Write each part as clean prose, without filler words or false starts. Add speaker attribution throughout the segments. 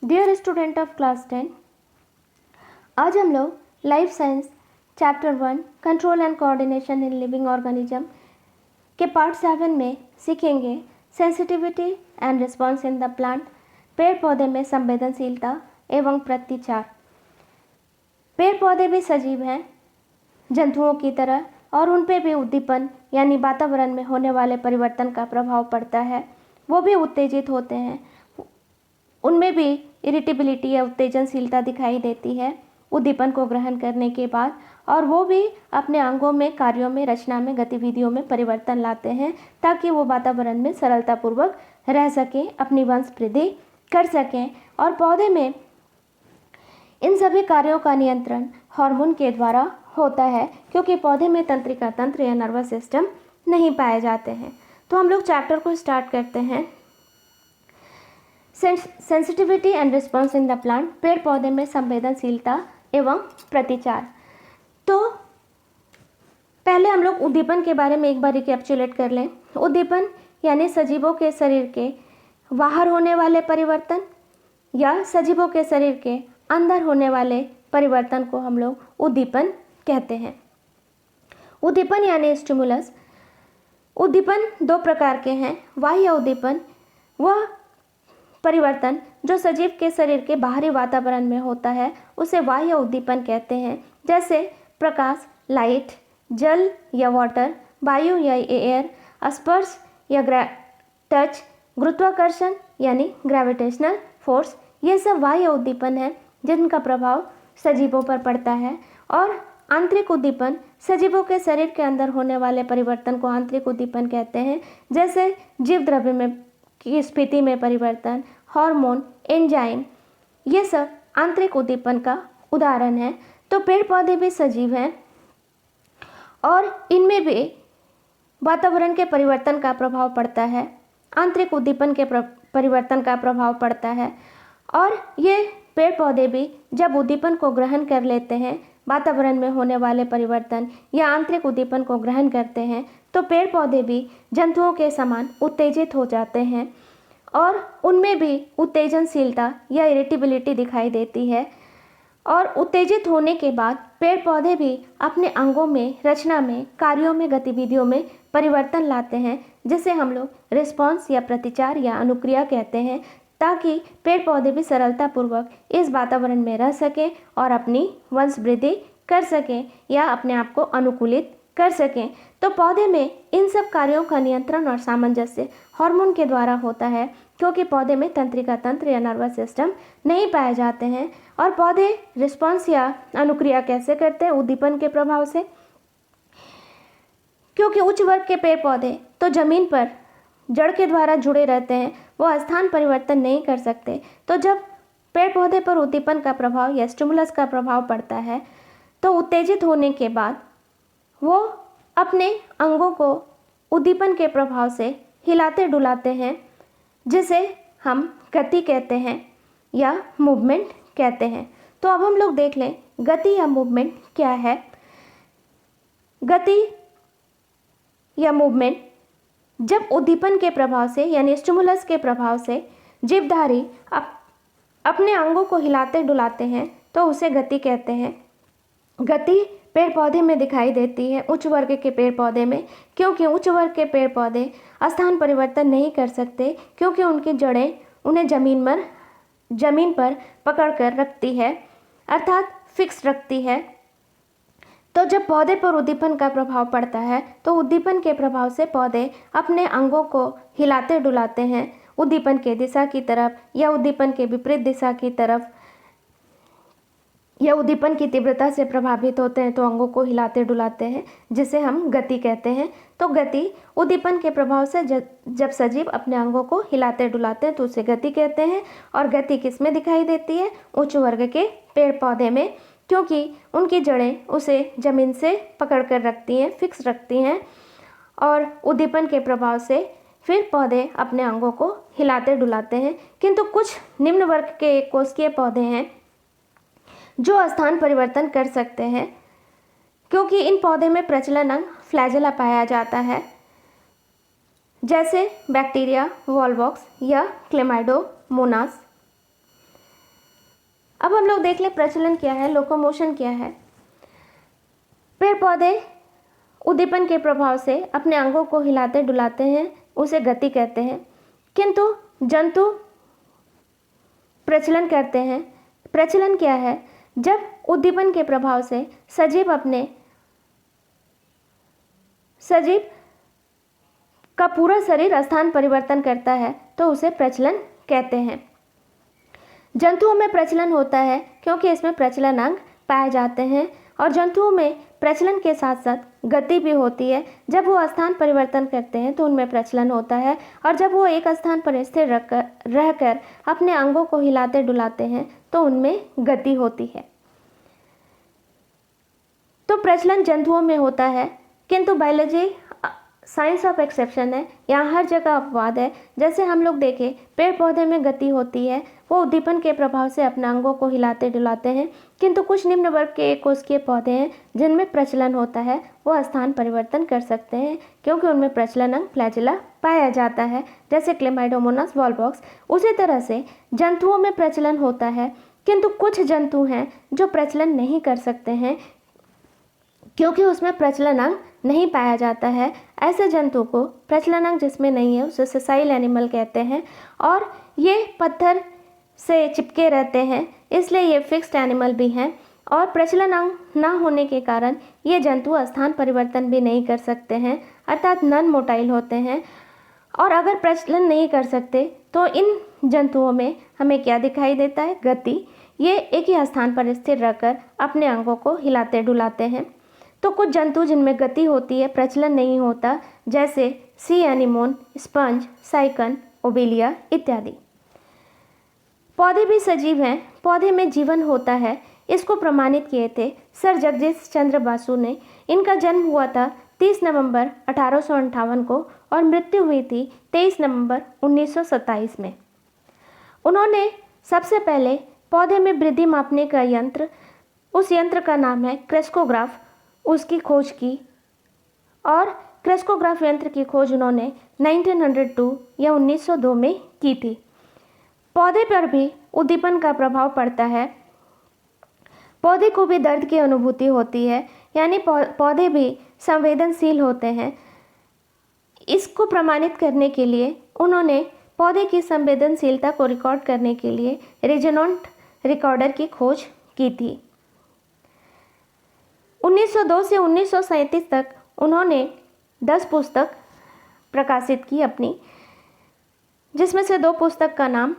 Speaker 1: Dear student of class 10, आज हम लोग life science chapter 1 control and coordination in living organism के part 7 में सीखेंगे sensitivity and response in the plant, पेड़ पौधे में संवेदनशीलता एवं प्रतिचार। पेड़ पौधे भी सजीव हैं जंतुओं की तरह और उन पे भी उद्दीपन यानी वातावरण में होने वाले परिवर्तन का प्रभाव पड़ता है। वो भी उत्तेजित होते हैं, उनमें भी इरिटेबिलिटी या उत्तेजनशीलता दिखाई देती है उद्दीपन को ग्रहण करने के बाद, और वो भी अपने अंगों में, कार्यों में, रचना में, गतिविधियों में परिवर्तन लाते हैं ताकि वो वातावरण में सरलतापूर्वक रह सकें, अपनी वंश वृद्धि कर सकें। और पौधे में इन सभी कार्यों का नियंत्रण हार्मोन के द्वारा होता है, क्योंकि पौधे में तंत्रिका तंत्र या नर्वस सिस्टम नहीं पाए जाते हैं। तो हम लोग चैप्टर को स्टार्ट करते हैं। Sensitivity and response in the plant, पेड़ पौधे में संवेदनशीलता एवं प्रतिचार। तो पहले हम लोग उद्दीपन के बारे में एक बार रिकैप्चुलेट कर लें। उद्दीपन यानी सजीवों के शरीर के बाहर होने वाले परिवर्तन या सजीवों के शरीर के अंदर होने वाले परिवर्तन को हम लोग उद्दीपन कहते हैं। उद्दीपन यानी स्टिमुलस। उद्दीपन दो प्रकार के हैं। बाह्य उद्दीपन वह परिवर्तन जो सजीव के शरीर के बाहरी वातावरण में होता है उसे बाह्य उद्दीपन कहते हैं, जैसे प्रकाश, लाइट, जल या वाटर, वायु या एयर, स्पर्श या टच, गुरुत्वाकर्षण यानी ग्रेविटेशनल फोर्स। ये सब बाह्य उद्दीपन है जिनका प्रभाव सजीवों पर पड़ता है। और आंतरिक उद्दीपन सजीवों के शरीर के अंदर होने वाले परिवर्तन को आंतरिक उद्दीपन कहते हैं, जैसे जीव द्रव्य में की स्थिति में परिवर्तन, हार्मोन, एंजाइम, ये सब आंतरिक उद्दीपन का उदाहरण है। तो पेड़ पौधे भी सजीव हैं और इनमें भी वातावरण के परिवर्तन का प्रभाव पड़ता है, आंतरिक उद्दीपन के परिवर्तन का प्रभाव पड़ता है। और ये पेड़ पौधे भी जब उद्दीपन को ग्रहण कर लेते हैं, वातावरण में होने वाले परिवर्तन या आंतरिक उद्दीपन को ग्रहण करते हैं, तो पेड़ पौधे भी जंतुओं के समान उत्तेजित हो जाते हैं और उनमें भी उत्तेजनशीलता या इरिटेबिलिटी दिखाई देती है। और उत्तेजित होने के बाद पेड़ पौधे भी अपने अंगों में, रचना में, कार्यों में, गतिविधियों में परिवर्तन लाते हैं, जिसे हम लोग रिस्पॉन्स या प्रतिचार या अनुक्रिया कहते हैं, ताकि पेड़ पौधे भी सरलतापूर्वक इस वातावरण में रह सकें और अपनी वंश वृद्धि कर सकें या अपने आप को अनुकूलित कर सकें। तो पौधे में इन सब कार्यों का नियंत्रण और सामंजस्य हार्मोन के द्वारा होता है, क्योंकि पौधे में तंत्रिका तंत्र या नर्वस सिस्टम नहीं पाए जाते हैं। और पौधे रिस्पॉन्स या अनुक्रिया कैसे करते हैं? उद्दीपन के प्रभाव से। क्योंकि उच्च वर्ग के पेड़ पौधे तो जमीन पर जड़ के द्वारा जुड़े रहते हैं, वो स्थान परिवर्तन नहीं कर सकते। तो जब पेड़ पौधे पर उद्दीपन का प्रभाव या स्टिमुलस का प्रभाव पड़ता है, तो उत्तेजित होने के बाद वो अपने अंगों को उद्दीपन के प्रभाव से हिलाते डुलाते हैं, जिसे हम गति कहते हैं या मूवमेंट कहते हैं। तो अब हम लोग देख लें गति या मूवमेंट क्या है। गति या मूवमेंट जब उद्दीपन के प्रभाव से यानी स्टिमुलस के प्रभाव से जीवधारी अपने अंगों को हिलाते डुलाते हैं, तो उसे गति कहते हैं। गति पेड़ पौधे में दिखाई देती है, उच्च वर्ग के पेड़ पौधे में, क्योंकि उच्च वर्ग के पेड़ पौधे स्थान परिवर्तन नहीं कर सकते, क्योंकि उनकी जड़ें उन्हें जमीन पर पकड़ कर रखती है, अर्थात फिक्स रखती है। तो जब पौधे पर उद्दीपन का प्रभाव पड़ता है, तो उद्दीपन के प्रभाव से पौधे अपने अंगों को हिलाते डुलाते हैं उद्दीपन के दिशा की तरफ या उद्दीपन के विपरीत दिशा की तरफ, या उद्दीपन की तीव्रता से प्रभावित होते हैं तो अंगों को हिलाते डुलाते हैं, जिसे हम गति कहते हैं। तो गति उद्दीपन के प्रभाव से जब सजीव अपने अंगों को हिलाते डुलाते हैं तो उसे गति कहते हैं। और गति किस में दिखाई देती है? उच्च वर्ग के पेड़ पौधे में, क्योंकि उनकी जड़ें उसे जमीन से पकड़ कर रखती हैं, फिक्स रखती हैं, और उद्दीपन के प्रभाव से फिर पौधे अपने अंगों को हिलाते डुलाते हैं। किंतु कुछ निम्न वर्ग के कोशिकीय पौधे हैं जो स्थान परिवर्तन कर सकते हैं, क्योंकि इन पौधे में प्रचलन अंग फ्लैजेला पाया जाता है, जैसे बैक्टीरिया, वॉलवॉक्स या क्लेमाइडोमोनास। अब हम लोग देख लें प्रचलन क्या है, लोकोमोशन क्या है। पेड़ पौधे उद्दीपन के प्रभाव से अपने अंगों को हिलाते डुलाते हैं, उसे गति कहते हैं। किंतु जंतु प्रचलन करते हैं। प्रचलन क्या है? जब उद्दीपन के प्रभाव से सजीव का पूरा शरीर स्थान परिवर्तन करता है तो उसे प्रचलन कहते हैं। जंतुओं में प्रचलन होता है क्योंकि इसमें प्रचलन अंग पाए जाते हैं, और जंतुओं में प्रचलन के साथ साथ गति भी होती है। जब वो स्थान परिवर्तन करते हैं तो उनमें प्रचलन होता है, और जब वो एक स्थान पर स्थिर रहकर अपने अंगों को हिलाते डुलाते हैं तो उनमें गति होती है। तो प्रचलन जंतुओं में होता है, किंतु बायोलॉजी साइंस ऑफ एक्सेप्शन है, यहाँ हर जगह अपवाद है। जैसे हम लोग देखें, पेड़ पौधे में गति होती है, वो उद्दीपन के प्रभाव से अपने अंगों को हिलाते डुलाते हैं, किंतु कुछ निम्न वर्ग के कोशिकीय पौधे हैं जिनमें प्रचलन होता है, वो स्थान परिवर्तन कर सकते हैं क्योंकि उनमें प्रचलन अंग फ्लैजिला पाया जाता है, जैसे क्लेमाइडोमोनास वॉलबॉक्स। उसी तरह से जंतुओं में प्रचलन होता है, किंतु कुछ जंतु हैं जो प्रचलन नहीं कर सकते हैं क्योंकि उसमें प्रचलन अंग नहीं पाया जाता है। ऐसे जंतु को प्रचलन अंग जिसमें नहीं है उसे सेसाइल एनिमल कहते हैं, और ये पत्थर से चिपके रहते हैं, इसलिए ये फिक्स्ड एनिमल भी हैं। और प्रचलन अंग न होने के कारण ये जंतु स्थान परिवर्तन भी नहीं कर सकते हैं, अर्थात नॉन मोटाइल होते हैं। और अगर प्रचलन नहीं कर सकते तो इन जंतुओं में हमें क्या दिखाई देता है? गति। ये एक ही स्थान पर स्थिर रहकर अपने अंगों को हिलाते डुलाते हैं। तो कुछ जंतु जिनमें गति होती है, प्रचलन नहीं होता, जैसे सी एनीमोन, स्पंज, साइकन, ओबेलिया इत्यादि। पौधे भी सजीव हैं, पौधे में जीवन होता है, इसको प्रमाणित किए थे सर जगदीश चंद्र बासु ने। इनका जन्म हुआ था 30 नवंबर 1858 को और मृत्यु हुई थी 23 नवंबर 1927 में। उन्होंने सबसे पहले पौधे में वृद्धि मापने का यंत्र, उस यंत्र का नाम है क्रेस्कोग्राफ, उसकी खोज की। और क्रेस्कोग्राफ यंत्र की खोज उन्होंने 1902 या 1902 में की थी। पौधे पर भी उद्दीपन का प्रभाव पड़ता है, पौधे को भी दर्द की अनुभूति होती है, यानी पौधे भी संवेदनशील होते हैं। इसको प्रमाणित करने के लिए उन्होंने पौधे की संवेदनशीलता को रिकॉर्ड करने के लिए रेजोनेंट रिकॉर्डर की खोज की थी। 1902 से 1937 तक उन्होंने 10 पुस्तक प्रकाशित की अपनी, जिसमें से 2 पुस्तक का नाम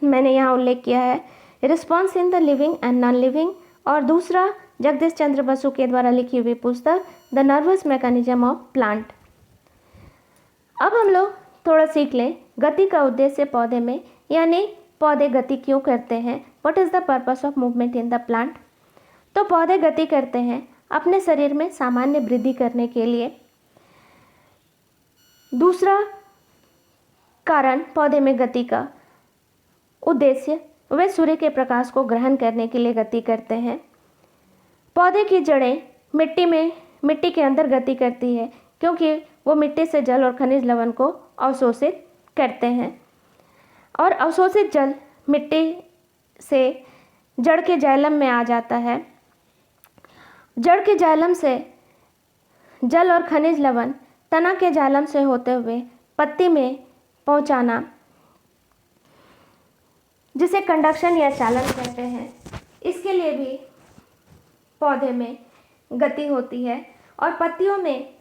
Speaker 1: मैंने यहाँ उल्लेख किया है, response in the living and non living, और दूसरा जगदीश चंद्र बसु के द्वारा लिखी हुई पुस्तक the nervous mechanism of plant. अब हम लोग थोड़ा सीख लें गति का उद्देश्य पौधे में, यानी पौधे गति क्यों करते हैं, what is the purpose of movement in the plant. तो पौधे गति करते हैं अपने शरीर में सामान्य वृद्धि करने के लिए। दूसरा कारण पौधे में गति का उद्देश्य, वे सूर्य के प्रकाश को ग्रहण करने के लिए गति करते हैं। पौधे की जड़ें मिट्टी के अंदर गति करती है क्योंकि वो मिट्टी से जल और खनिज लवण को अवशोषित करते हैं, और अवशोषित जल मिट्टी से जड़ के जाइलम में आ जाता है। जड़ के जाइलम से जल और खनिज लवण तना के जाइलम से होते हुए पत्ती में पहुंचाना, जिसे कंडक्शन या चालन कहते हैं, इसके लिए भी पौधे में गति होती है। और पत्तियों में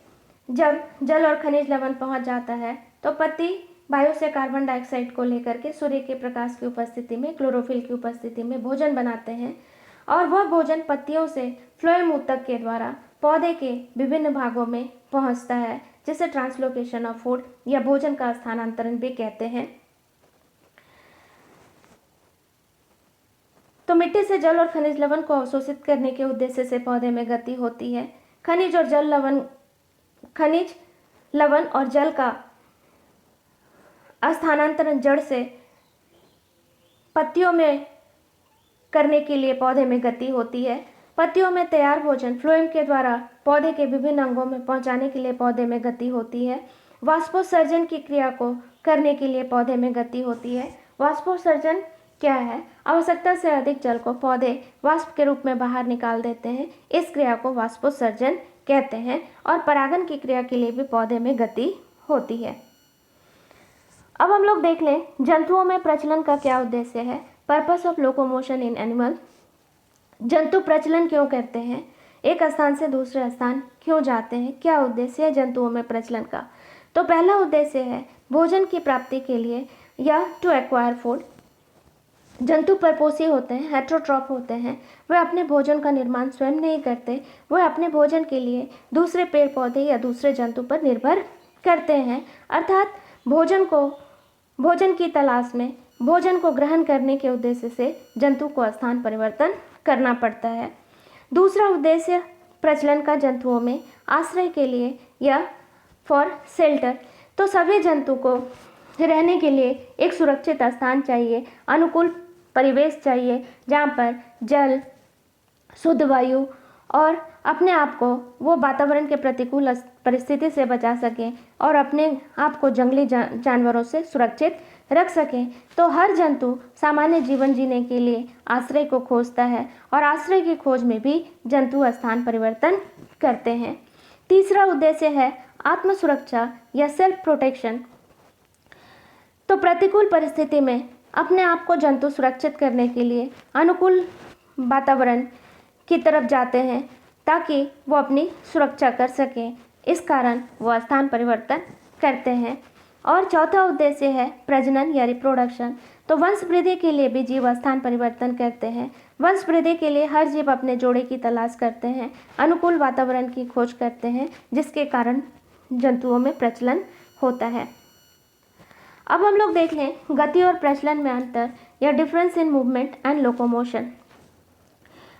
Speaker 1: जब जल और खनिज लवण पहुंच जाता है तो पत्ती वायु से कार्बन डाइऑक्साइड को लेकर के सूर्य के प्रकाश की उपस्थिति में, क्लोरोफिल की उपस्थिति में भोजन बनाते हैं, और वह भोजन पत्तियों से फ्लोएम ऊतक के द्वारा पौधे के विभिन्न भागों में पहुंचता है, जिसे ट्रांसलोकेशन ऑफ फूड या भोजन का स्थानांतरण भी कहते हैं। तो मिट्टी से जल और खनिज लवण को अवशोषित करने के उद्देश्य से पौधे में गति होती है। खनिज लवण और जल का स्थानांतरण जड़ से पत्तियों में करने के लिए पौधे में गति होती है। पत्तियों में तैयार भोजन फ्लोएम के द्वारा पौधे के विभिन्न अंगों में पहुंचाने के लिए पौधे में गति होती है। वाष्पोत्सर्जन की क्रिया को करने के लिए पौधे में गति होती है। वाष्पोत्सर्जन क्या है? आवश्यकता से अधिक जल को पौधे वाष्प के रूप में बाहर निकाल देते हैं। इस क्रिया को वाष्पोत्सर्जन कहते हैं। और परागण की क्रिया के लिए भी पौधे में गति होती है। अब हम लोग देख लें जंतुओं में प्रचलन का क्या उद्देश्य है। Purpose of locomotion in animal. जंतु प्रचलन क्यों करते हैं? एक स्थान से दूसरे स्थान क्यों जाते हैं? क्या उद्देश्य है जंतुओं में प्रचलन का? तो पहला उद्देश्य है भोजन की प्राप्ति के लिए या टू एक्वायर फूड। जंतु परपोषी होते हैं, हेटेरोट्रॉफ होते हैं। वे अपने भोजन का निर्माण स्वयं नहीं करते, वे अपने भोजन के लिए दूसरे पेड़ पौधे या दूसरे जंतु पर निर्भर करते हैं। अर्थात भोजन की तलाश में भोजन को ग्रहण करने के उद्देश्य से जंतु को स्थान परिवर्तन करना पड़ता है। दूसरा उद्देश्य प्रचलन का जंतुओं में आश्रय के लिए या फॉर शेल्टर। तो सभी जंतु को रहने के लिए एक सुरक्षित स्थान चाहिए, अनुकूल परिवेश चाहिए जहाँ पर जल, शुद्ध वायु और अपने आप को वो वातावरण के प्रतिकूल परिस्थिति से बचा सकें और अपने आप को जंगली जानवरों से सुरक्षित रख सकें। तो हर जंतु सामान्य जीवन जीने के लिए आश्रय को खोजता है और आश्रय की खोज में भी जंतु स्थान परिवर्तन करते हैं। तीसरा उद्देश्य है आत्म सुरक्षा या सेल्फ प्रोटेक्शन। तो प्रतिकूल परिस्थिति में अपने आप को जंतु सुरक्षित करने के लिए अनुकूल वातावरण की तरफ जाते हैं ताकि वो अपनी सुरक्षा कर सकें। इस कारण वो स्थान परिवर्तन करते हैं। और चौथा उद्देश्य है प्रजनन या रिप्रोडक्शन। तो वंश वृद्धि के लिए भी जीव स्थान परिवर्तन करते हैं। वंश वृद्धि के लिए हर जीव अपने जोड़े की तलाश करते हैं, अनुकूल वातावरण की खोज करते हैं, जिसके कारण जंतुओं में प्रचलन होता है। अब हम लोग देख लें गति और प्रचलन में अंतर या difference in movement and locomotion.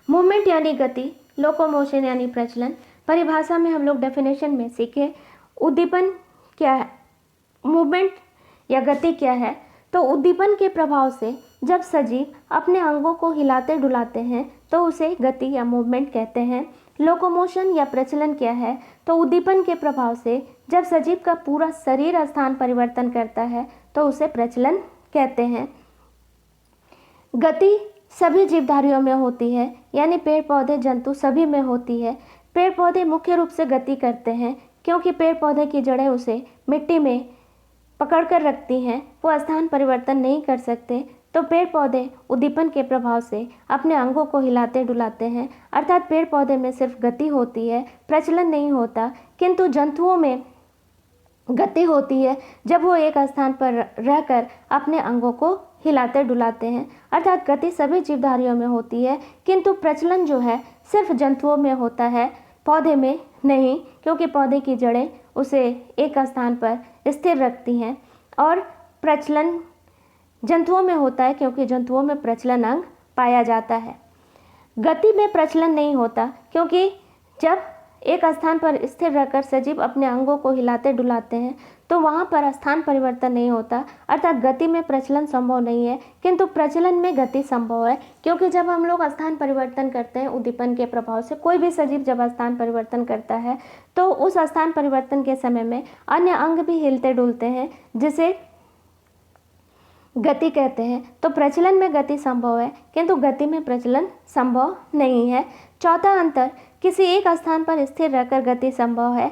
Speaker 1: Movement यानी गति, लोकोमोशन यानी प्रचलन। परिभाषा में हम लोग डेफिनेशन में सीखे उद्दीपन क्या है, मूवमेंट या गति क्या है। तो उद्दीपन के प्रभाव से जब सजीव अपने अंगों को हिलाते डुलाते हैं तो उसे गति या मूवमेंट कहते हैं। लोकोमोशन या प्रचलन क्या है? तो उद्दीपन के प्रभाव से जब सजीव का पूरा शरीर स्थान परिवर्तन करता है तो उसे प्रचलन कहते हैं। गति सभी जीवधारियों में होती है, यानी पेड़ पौधे जंतु सभी में होती है। पेड़ पौधे मुख्य रूप से गति करते हैं क्योंकि पेड़ पौधे की जड़ें उसे मिट्टी में पकड़ कर रखती हैं, वो स्थान परिवर्तन नहीं कर सकते। तो पेड़ पौधे उद्दीपन के प्रभाव से अपने अंगों को हिलाते डुलाते हैं। अर्थात पेड़ पौधे में सिर्फ गति होती है, प्रचलन नहीं होता। किंतु जंतुओं में गति होती है जब वो एक स्थान पर रहकर अपने अंगों को हिलाते डुलाते हैं। अर्थात गति सभी जीवधारियों में होती है, किंतु प्रचलन जो है सिर्फ जंतुओं में होता है, पौधे में नहीं, क्योंकि पौधे की जड़ें उसे एक स्थान पर स्थिर रखती हैं। और प्रचलन जंतुओं में होता है क्योंकि जंतुओं में प्रचलन अंग पाया जाता है। गति में प्रचलन नहीं होता क्योंकि जब एक स्थान पर स्थिर रहकर सजीव अपने अंगों को हिलाते डुलाते हैं तो वहाँ पर स्थान परिवर्तन नहीं होता। अर्थात गति में प्रचलन संभव नहीं है, किंतु प्रचलन में गति संभव है। क्योंकि जब हम लोग स्थान परिवर्तन करते हैं उद्दीपन के प्रभाव से, कोई भी सजीव जब स्थान परिवर्तन करता है तो उस स्थान परिवर्तन के समय में अन्य अंग भी हिलते डुलते हैं, जिसे गति कहते हैं। तो प्रचलन में गति संभव है किंतु गति में प्रचलन संभव नहीं है। चौथा अंतर, किसी एक स्थान पर स्थिर रहकर गति संभव है।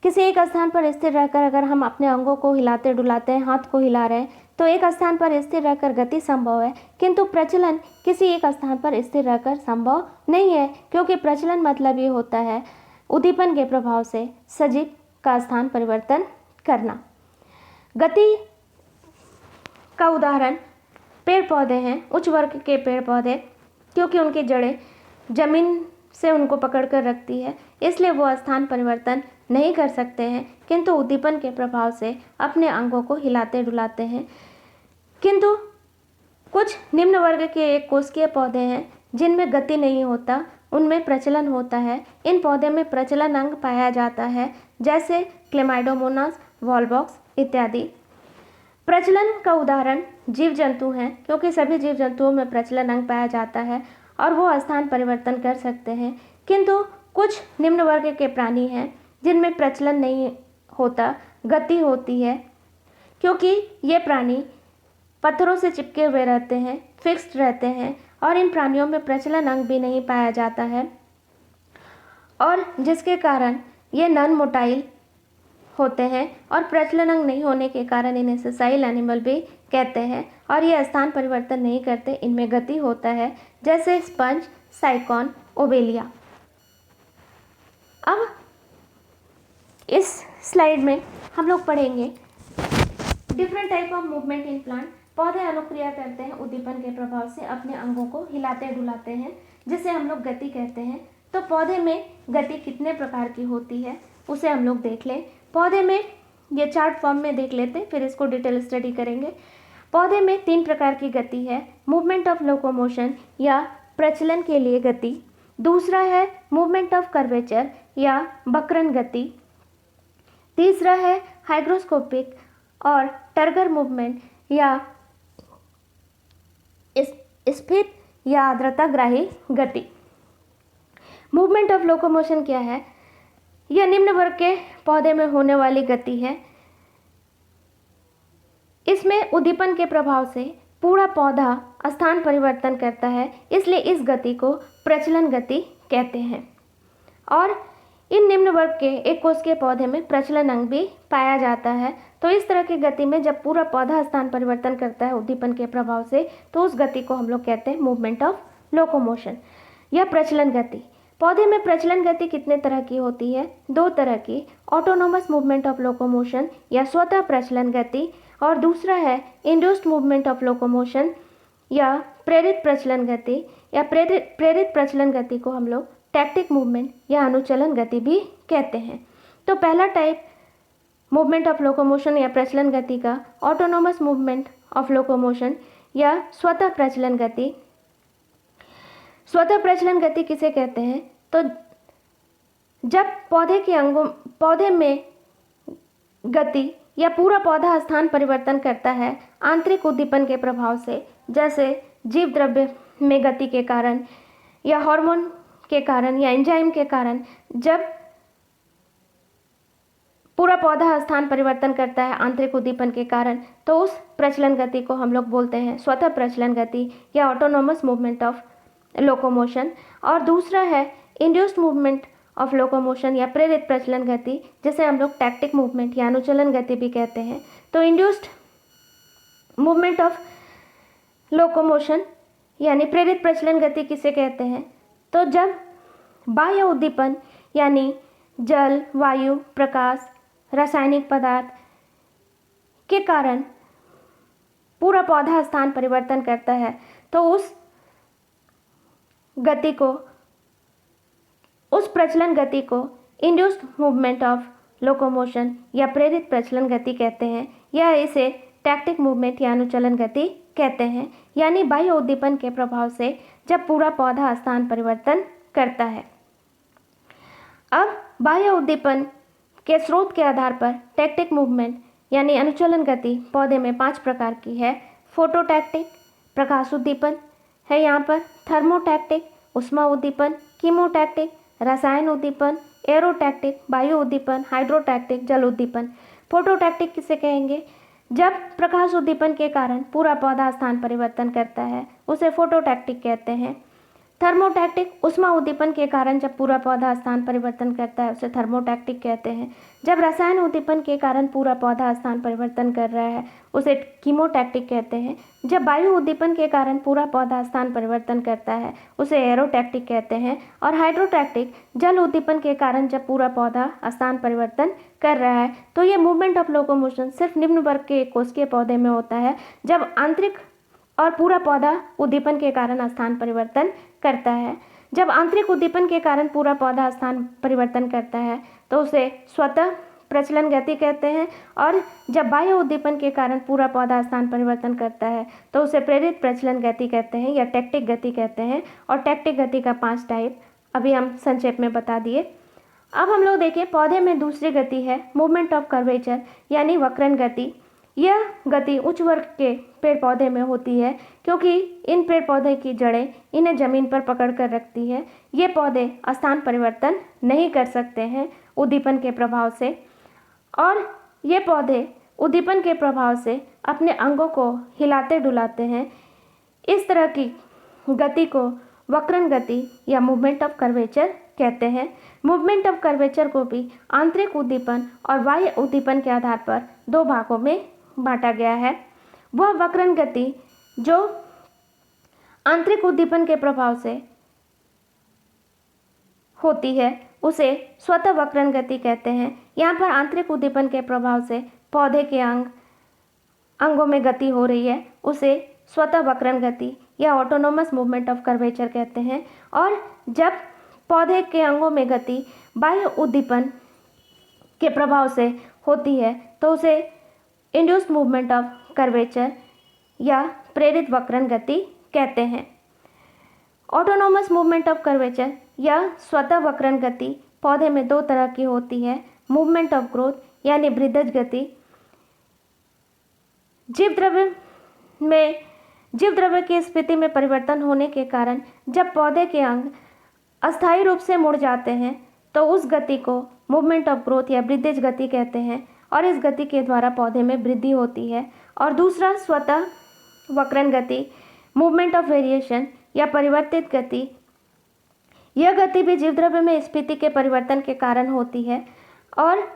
Speaker 1: किसी एक स्थान पर स्थिर रहकर अगर हम अपने अंगों को हिलाते डुलाते हैं, हाथ को हिला रहे हैं, तो एक स्थान पर स्थिर रहकर गति संभव है। किंतु प्रचलन किसी एक स्थान पर स्थिर रहकर संभव नहीं है, क्योंकि प्रचलन मतलब ये होता है उद्दीपन के प्रभाव से सजीव का स्थान परिवर्तन करना। गति का उदाहरण पेड़ पौधे हैं, उच्च वर्ग के पेड़ पौधे, क्योंकि उनकी जड़ें जमीन से उनको पकड़ कर रखती है, इसलिए वो स्थान परिवर्तन नहीं कर सकते हैं, किंतु उद्दीपन के प्रभाव से अपने अंगों को हिलाते डुलाते हैं। किंतु कुछ निम्न वर्ग के एक कोशिकीय पौधे हैं जिनमें गति नहीं होता, उनमें प्रचलन होता है। इन पौधे में प्रचलन अंग पाया जाता है, जैसे क्लेमाइडोमोनास, वॉलबॉक्स इत्यादि। प्रचलन का उदाहरण जीव जंतु हैं, क्योंकि सभी जीव जंतुओं में प्रचलन अंग पाया जाता है और वो स्थान परिवर्तन कर सकते हैं। किंतु कुछ निम्न वर्ग के प्राणी हैं जिनमें प्रचलन नहीं होता, गति होती है, क्योंकि ये प्राणी पत्थरों से चिपके हुए रहते हैं, फिक्स्ड रहते हैं और इन प्राणियों में प्रचलन अंग भी नहीं पाया जाता है और जिसके कारण ये नॉन मोटाइल होते हैं और प्रचलन अंग नहीं होने के कारण इन्हें सेसाइल एनिमल भी कहते हैं और ये स्थान परिवर्तन नहीं करते, इनमें गति होता है जैसे स्पंज, साइकॉन, ओवेलिया। अब इस स्लाइड में हम लोग पढ़ेंगे different type of movement in plant. पौधे अनुक्रिया करते हैं उद्दीपन के प्रभाव से, अपने अंगों को हिलाते डुलाते हैं जिसे हम लोग गति कहते हैं। तो पौधे में गति कितने प्रकार की होती है उसे हम लोग देख लें। पौधे में ये चार्ट फॉर्म में देख लेते हैं, फिर इसको डिटेल स्टडी करेंगे। पौधे में 3 प्रकार की गति है, मूवमेंट ऑफ लोकोमोशन या प्रचलन के लिए गति, दूसरा है मूवमेंट ऑफ कर्वेचर या वक्रण गति, तीसरा है हाइग्रोस्कोपिक और टर्गर मूवमेंट या स्फीत या आर्द्रताग्राही गति। मूवमेंट ऑफ लोकोमोशन क्या है? यह निम्न वर्ग के पौधे में होने वाली गति है। इसमें उद्दीपन के प्रभाव से पूरा पौधा स्थान परिवर्तन करता है, इसलिए इस गति को प्रचलन गति कहते हैं। और इन निम्न वर्ग के एक कोशिकीय पौधे में प्रचलन अंग भी पाया जाता है। तो इस तरह की गति में जब पूरा पौधा स्थान परिवर्तन करता है उद्दीपन के प्रभाव से, तो उस गति को हम लोग कहते हैं मूवमेंट ऑफ लोकोमोशन या प्रचलन गति। पौधे में प्रचलन गति कितने तरह की होती है? 2 तरह की, ऑटोनोमस मूवमेंट ऑफ लोकोमोशन या स्वतः प्रचलन गति, और दूसरा है इंड्यूस्ड मूवमेंट ऑफ लोकोमोशन या प्रेरित प्रचलन गति। या प्रेरित प्रचलन गति को हम लोग टैक्टिक मूवमेंट या अनुचलन गति भी कहते हैं। तो पहला टाइप मूवमेंट ऑफ लोकोमोशन या प्रचलन गति का ऑटोनोमस मूवमेंट ऑफ लोकोमोशन या स्वतः प्रचलन गति। स्वतः प्रचलन गति किसे कहते हैं? तो जब पौधे में गति या पूरा पौधा स्थान परिवर्तन करता है आंतरिक उद्दीपन के प्रभाव से, जैसे जीव द्रव्य में गति के कारण या हार्मोन के कारण या एंजाइम के कारण, जब पूरा पौधा स्थान परिवर्तन करता है आंतरिक उद्दीपन के कारण, तो उस प्रचलन गति को हम लोग बोलते हैं स्वतः प्रचलन गति या ऑटोनोमस मूवमेंट ऑफ लोकोमोशन। और दूसरा है इंड्यूस्ड मूवमेंट ऑफ लोकोमोशन या प्रेरित प्रचलन गति, जिसे हम लोग टैक्टिक मूवमेंट या अनुचलन गति भी कहते हैं। तो इंड्यूस्ड मूवमेंट ऑफ लोकोमोशन यानी प्रेरित प्रचलन गति किसे कहते हैं? तो जब बाह्य उद्दीपन यानी जल, वायु, प्रकाश, रासायनिक पदार्थ के कारण पूरा पौधा स्थान परिवर्तन करता है, तो उस प्रचलन गति को इंड्यूस्ड मूवमेंट ऑफ लोकोमोशन या प्रेरित प्रचलन गति कहते हैं, या इसे टैक्टिक मूवमेंट या अनुचलन गति कहते हैं। यानी बाह्य उद्दीपन के प्रभाव से जब पूरा पौधा स्थान परिवर्तन करता है। अब बाह्य उद्दीपन के स्रोत के आधार पर टैक्टिक मूवमेंट यानी अनुचलन गति पौधे में 5 प्रकार की है। फोटोटैक्टिक प्रकाश उद्दीपन है यहाँ पर, थर्मोटैक्टिक उष्मा उद्दीपन, कीमोटैक्टिक रसायन उद्दीपन, एरोटैक्टिक वायु उद्दीपन, हाइड्रोटैक्टिक जल उद्दीपन। फोटोटैक्टिक किसे कहेंगे? जब प्रकाश उद्दीपन के कारण पूरा पौधा स्थान परिवर्तन करता है उसे फोटोटैक्टिक कहते हैं। थर्मोटैक्टिक उष्मा उद्दीपन के कारण जब पूरा पौधा स्थान परिवर्तन करता है उसे थर्मोटैक्टिक कहते हैं। जब रसायन उद्दीपन के कारण पूरा पौधा स्थान परिवर्तन कर रहा है उसे कीमोटैक्टिक कहते हैं। जब वायु उद्दीपन के कारण पूरा पौधा स्थान परिवर्तन करता है उसे एरोटैक्टिक कहते हैं। और हाइड्रोटैक्टिक जल उद्दीपन के कारण जब पूरा पौधा स्थान परिवर्तन कर रहा है। तो ये मूवमेंट ऑफ लोकोमोशन सिर्फ निम्न वर्ग के कोशिकीय पौधे में होता है, जब आंतरिक और पूरा पौधा उद्दीपन के कारण स्थान परिवर्तन करता है। जब आंतरिक उद्दीपन के कारण पूरा पौधा स्थान परिवर्तन करता है तो उसे स्वतः प्रचलन गति कहते हैं, और जब बाह्य उद्दीपन के कारण पूरा पौधा स्थान परिवर्तन करता है तो उसे प्रेरित प्रचलन गति कहते हैं या टैक्टिक गति कहते हैं। और टैक्टिक गति का 5 टाइप अभी हम संक्षेप में बता दिए। अब हम लोग देखें पौधे में दूसरी गति है मूवमेंट ऑफ कर्वेचर यानी वक्रण गति। यह गति उच्च वर्ग के पेड़ पौधे में होती है, क्योंकि इन पेड़ पौधे की जड़ें इन्हें जमीन पर पकड़ कर रखती है। ये पौधे स्थान परिवर्तन नहीं कर सकते हैं उद्दीपन के प्रभाव से, और ये पौधे उद्दीपन के प्रभाव से अपने अंगों को हिलाते डुलाते हैं। इस तरह की गति को वक्रण गति या मूवमेंट ऑफ कर्वेचर कहते हैं। मूवमेंट ऑफ कर्वेचर को भी आंतरिक उद्दीपन और बाह्य उद्दीपन के आधार पर दो भागों में बांटा गया है। वह वक्रण गति जो आंतरिक उद्दीपन के प्रभाव से होती है उसे स्वतः वक्रण गति कहते हैं। यहाँ पर आंतरिक उद्दीपन के प्रभाव से पौधे के अंगों में गति हो रही है, उसे स्वतः वक्रण गति या ऑटोनोमस मूवमेंट ऑफ कर्वेचर कहते हैं। और जब पौधे के अंगों में गति बाह्य उद्दीपन के प्रभाव से होती है तो उसे इंड्यूस्ड मूवमेंट ऑफ कर्वेचर या प्रेरित वक्रण गति कहते हैं। ऑटोनोमस मूवमेंट ऑफ कर्वेचर या स्वतः वक्रण गति पौधे में दो तरह की होती है। मूवमेंट ऑफ ग्रोथ यानी वृद्धज गति। जीव द्रव्य की स्थिति में परिवर्तन होने के कारण जब पौधे के अंग अस्थायी रूप से मुड़ जाते हैं तो उस गति को मूवमेंट ऑफ ग्रोथ या वृद्धिज गति कहते हैं और इस गति के द्वारा पौधे में वृद्धि होती है। और दूसरा स्वतः वक्रण गति, मूवमेंट ऑफ वेरिएशन या परिवर्तित गति। यह गति भी जीव द्रव्य में स्थिति के परिवर्तन के कारण होती है और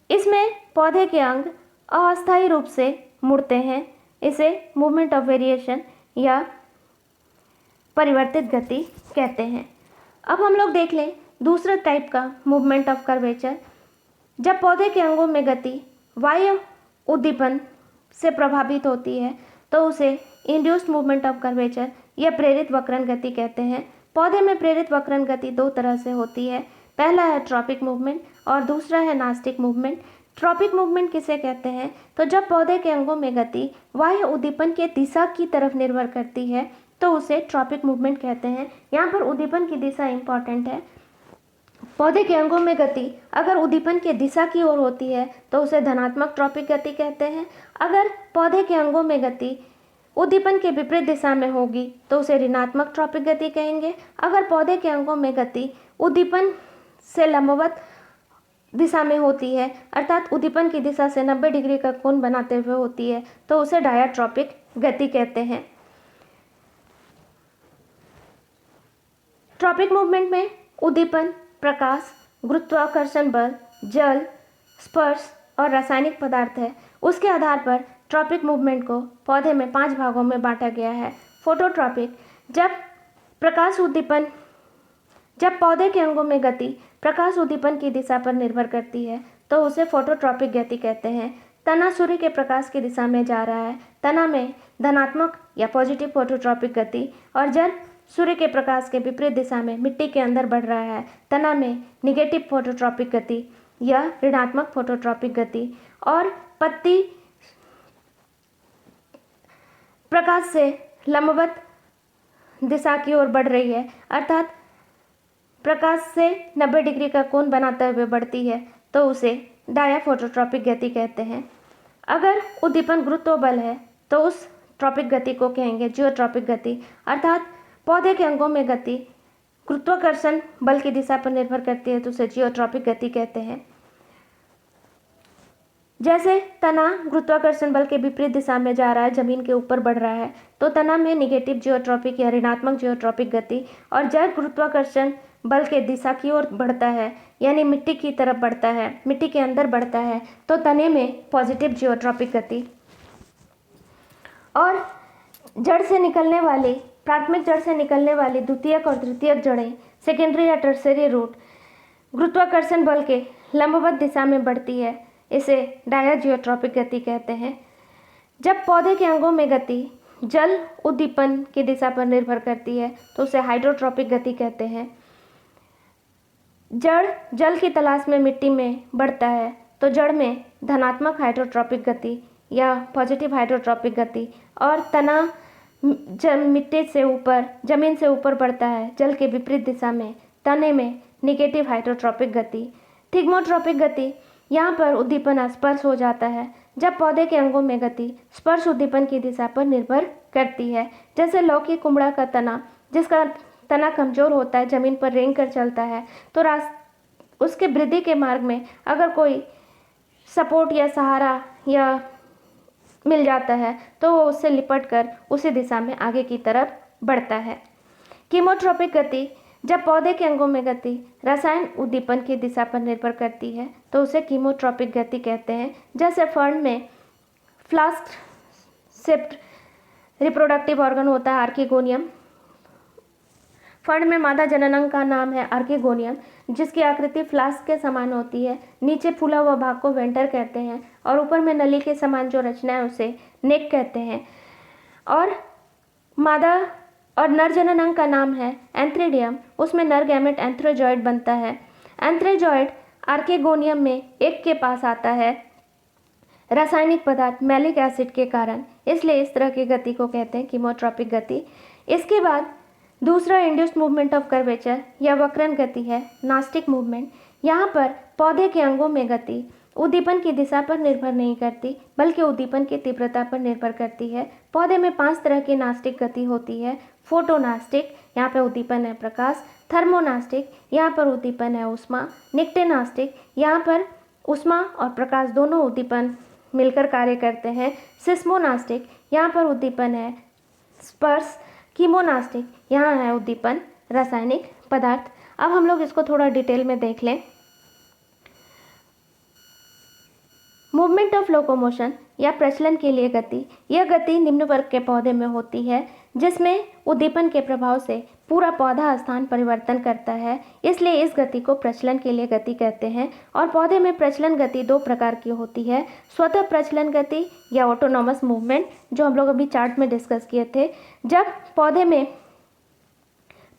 Speaker 1: इसमें पौधे के अंग अस्थायी रूप से मुड़ते हैं। इसे मूवमेंट ऑफ वेरिएशन या परिवर्तित गति कहते हैं। अब हम लोग देख लें दूसरा टाइप का मूवमेंट ऑफ कर्वेचर। जब पौधे के अंगों में गति बाह्य उद्दीपन से प्रभावित होती है तो उसे इंड्यूस्ड मूवमेंट ऑफ कर्वेचर या प्रेरित वक्रण गति कहते हैं। पौधे में प्रेरित वक्रण गति दो तरह से होती है। पहला है ट्रॉपिक मूवमेंट और दूसरा है नास्टिक मूवमेंट। ट्रॉपिक मूवमेंट किसे कहते हैं? तो जब पौधे के अंगों में गति बाह्य उद्दीपन के दिशा की तरफ निर्भर करती है तो उसे ट्रॉपिक मूवमेंट कहते हैं। यहाँ पर उद्दीपन की दिशा इंपॉर्टेंट है। पौधे के अंगों में गति अगर उद्दीपन के दिशा की ओर होती है तो उसे धनात्मक ट्रॉपिक गति कहते हैं। अगर पौधे के अंगों में गति उद्दीपन के विपरीत दिशा में होगी तो उसे ऋणात्मक ट्रॉपिक गति कहेंगे। अगर पौधे के अंगों में गति उद्दीपन से लंबवत दिशा में होती है अर्थात उद्दीपन की दिशा से 90 डिग्री का कोण बनाते हुए होती है तो उसे डायाट्रॉपिक गति कहते हैं। ट्रॉपिक मूवमेंट में उद्दीपन, प्रकाश, गुरुत्वाकर्षण बल, जल, स्पर्श और रासायनिक पदार्थ है। उसके आधार पर ट्रॉपिक मूवमेंट को पौधे में 5 भागों में बांटा गया है। फोटोट्रॉपिक, जब पौधे के अंगों में गति प्रकाश उद्दीपन की दिशा पर निर्भर करती है तो उसे फोटोट्रॉपिक गति कहते हैं। तना सूर्य के प्रकाश की दिशा में जा रहा है, तना में धनात्मक या पॉजिटिव फोटोट्रॉपिक गति। और जल सूर्य के प्रकाश के विपरीत दिशा में मिट्टी के अंदर बढ़ रहा है, तना में निगेटिव फोटोट्रॉपिक गति या ऋणात्मक फोटोट्रॉपिक गति। और पत्ती प्रकाश से लंबवत दिशा की ओर बढ़ रही है अर्थात प्रकाश से 90 डिग्री का कोण बनाते हुए बढ़ती है तो उसे डाया फोटोट्रॉपिक गति कहते हैं। अगर उद्दीपन गुरुत्व बल है तो उस ट्रॉपिक गति को कहेंगे जियोट्रॉपिक गति अर्थात पौधे के अंगों में गति गुरुत्वाकर्षण बल की दिशा पर निर्भर करती है तो उसे जियोट्रॉपिक गति कहते हैं। जैसे तना गुरुत्वाकर्षण बल के विपरीत दिशा में जा रहा है, जमीन के ऊपर बढ़ रहा है तो तना में निगेटिव जियोट्रॉपिक या ऋणात्मक जियोट्रॉपिक गति। और जल गुरुत्वाकर्षण बल के दिशा की ओर बढ़ता है यानी मिट्टी की तरफ बढ़ता है, मिट्टी के अंदर बढ़ता है तो तने में पॉजिटिव जियोट्रॉपिक गति। और जड़ से निकलने वाली प्राथमिक जड़ से निकलने वाली द्वितीयक और तृतीयक जड़ें, सेकेंडरी या टर्सरी रूट, गुरुत्वाकर्षण बल के लंबवत दिशा में बढ़ती है, इसे डाया जियोट्रॉपिक गति कहते हैं। जब पौधे के अंगों में गति जल उद्दीपन की दिशा पर निर्भर करती है तो उसे हाइड्रोट्रॉपिक गति कहते हैं। जड़ जल की तलाश में मिट्टी में बढ़ता है तो जड़ में धनात्मक हाइड्रोट्रॉपिक गति या पॉजिटिव हाइड्रोट्रॉपिक गति। और तना मिट्टी से ऊपर जमीन से ऊपर बढ़ता है जल के विपरीत दिशा में, तने में निगेटिव हाइड्रोट्रॉपिक गति। थिग्मोट्रॉपिक गति, यहाँ पर उद्दीपन स्पर्श हो जाता है जब पौधे के अंगों में गति स्पर्श उद्दीपन की दिशा पर निर्भर करती है। जैसे लौकी कुमड़ा का तना, जिसका तना कमजोर होता है, जमीन पर रेंग कर चलता है तो उसके वृद्धि के मार्ग में अगर कोई सपोर्ट या सहारा या मिल जाता है तो वो उससे लिपट कर उसी दिशा में आगे की तरफ बढ़ता है। कीमोट्रोपिक गति, जब पौधे के अंगों में गति रसायन उद्दीपन की दिशा पर निर्भर करती है तो उसे कीमोट्रोपिक गति कहते हैं। जैसे फर्न में फ्लास्क शिफ्ट रिप्रोडक्टिव ऑर्गन होता है आर्किगोनियम। फर्न में मादा जननांग का नाम है आर्किगोनियम, जिसकी आकृति फ्लास्क के समान होती है। नीचे फूला हुआ भाग को वेंटर कहते हैं और ऊपर में नली के समान जो रचना है उसे नेक कहते हैं। और मादा और नर जननांग का नाम है एंथ्रीडियम, उसमें नर गैमेट एंथ्रोजॉइड बनता है। एंथ्रोजॉइड आर्किगोनियम में एक के पास आता है रासायनिक पदार्थ मैलिक एसिड के कारण, इसलिए इस तरह की गति को कहते हैं कीमोट्रोपिक गति। इसके बाद दूसरा इंड्यूस्ड मूवमेंट ऑफ कर्वेचर या वक्रण गति है नास्टिक मूवमेंट। यहाँ पर पौधे के अंगों में गति उद्दीपन की दिशा पर निर्भर नहीं करती बल्कि उद्दीपन की तीव्रता पर निर्भर करती है। पौधे में 5 तरह की नास्टिक गति होती है। फोटोनास्टिक, यहाँ पर उद्दीपन है प्रकाश। थर्मोनास्टिक, यहाँ पर उद्दीपन है ऊष्मा। निक्टेनास्टिक, यहाँ पर ऊष्मा और प्रकाश दोनों उद्दीपन मिलकर कार्य करते हैं। सिस्मोनास्टिक, यहाँ पर उद्दीपन है स्पर्श। कीमोनास्टिक, यहाँ है उद्दीपन रासायनिक पदार्थ। अब हम लोग इसको थोड़ा डिटेल में देख लें। मूवमेंट ऑफ लोकोमोशन या प्रचलन के लिए गति, यह गति निम्न वर्ग के पौधे में होती है जिसमें उद्दीपन के प्रभाव से पूरा पौधा स्थान परिवर्तन करता है, इसलिए इस गति को प्रचलन के लिए गति कहते हैं। और पौधे में प्रचलन गति 2 प्रकार की होती है, स्वतः प्रचलन गति या ऑटोनॉमस मूवमेंट, जो हम लोग अभी चार्ट में डिस्कस किए थे। जब पौधे में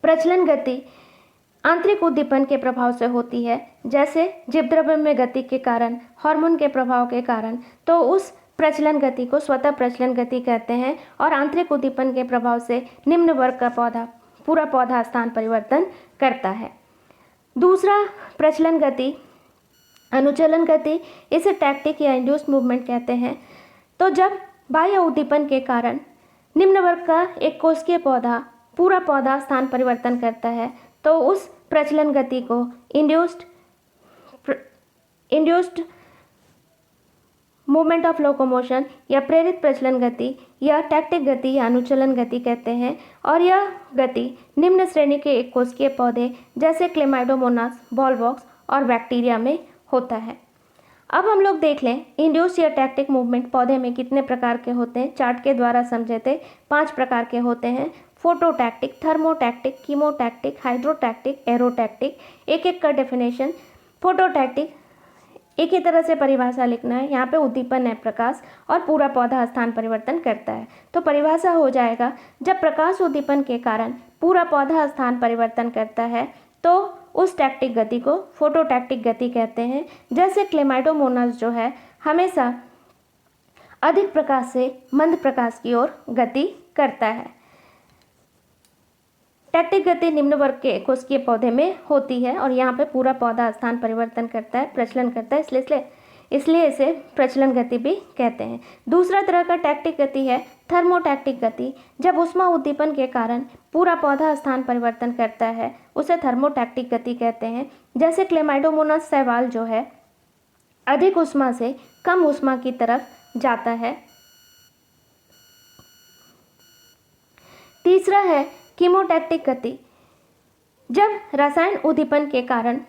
Speaker 1: प्रचलन गति आंतरिक उद्दीपन के प्रभाव से होती है, जैसे जीवद्रव्य में गति के कारण, हार्मोन के प्रभाव के कारण, तो उस प्रचलन गति को स्वतः प्रचलन गति कहते हैं। और आंतरिक उद्दीपन के प्रभाव से निम्न वर्ग का पौधा पूरा पौधा स्थान परिवर्तन करता है। दूसरा प्रचलन गति अनुचलन गति, इसे टैक्टिक या इंड्यूस्ड मूवमेंट कहते हैं। तो जब बाह्य उद्दीपन के कारण निम्न वर्ग का एक कोशिकीय पौधा पूरा पौधा स्थान परिवर्तन करता है तो उस प्रचलन गति को इंड्यूस्ड मूवमेंट ऑफ लोकोमोशन या प्रेरित प्रचलन गति या टैक्टिक गति या अनुचलन गति कहते हैं। और यह गति निम्न श्रेणी के एक कोशिकीय पौधे जैसे क्लेमाइडोमोनास, बॉलवॉक्स और बैक्टीरिया में होता है। अब हम लोग देख लें इंड्यूस या टैक्टिक मूवमेंट पौधे में कितने प्रकार के होते हैं। चार्ट के द्वारा समझे थे 5 प्रकार के होते हैं, फोटोटैक्टिक, थर्मोटैक्टिक, कीमोटैक्टिक, हाइड्रोटैक्टिक, एरोटैक्टिक। एक एक का डेफिनेशन। फोटोटैक्टिक, एक ही तरह से परिभाषा लिखना है। यहाँ पे उद्दीपन है प्रकाश और पूरा पौधा स्थान परिवर्तन करता है। तो परिभाषा हो जाएगा, जब प्रकाश उद्दीपन के कारण पूरा पौधा स्थान परिवर्तन करता है तो उस टैक्टिक गति को फोटोटैक्टिक गति कहते हैं। जैसे क्लेमाइडोमोनास जो है हमेशा अधिक प्रकाश से मंद प्रकाश की ओर गति करता है। टैक्टिक गति निम्न वर्ग के कोशिकीय पौधे में होती है और यहाँ पे पूरा पौधा स्थान परिवर्तन करता है, प्रचलन करता है, इसलिए इसे प्रचलन गति भी कहते हैं। दूसरा तरह का टैक्टिक गति है थर्मोटैक्टिक गति। जब ऊष्मा उद्दीपन के कारण पूरा पौधा स्थान परिवर्तन करता है उसे थर्मोटैक्टिक गति कहते हैं। जैसे क्लेमाइडोमोनास शैवाल जो है अधिक ऊष्मा से कम ऊष्मा की तरफ जाता है। तीसरा है कीमोटैक्टिक गति। जब रसायन उद्दीपन के कारण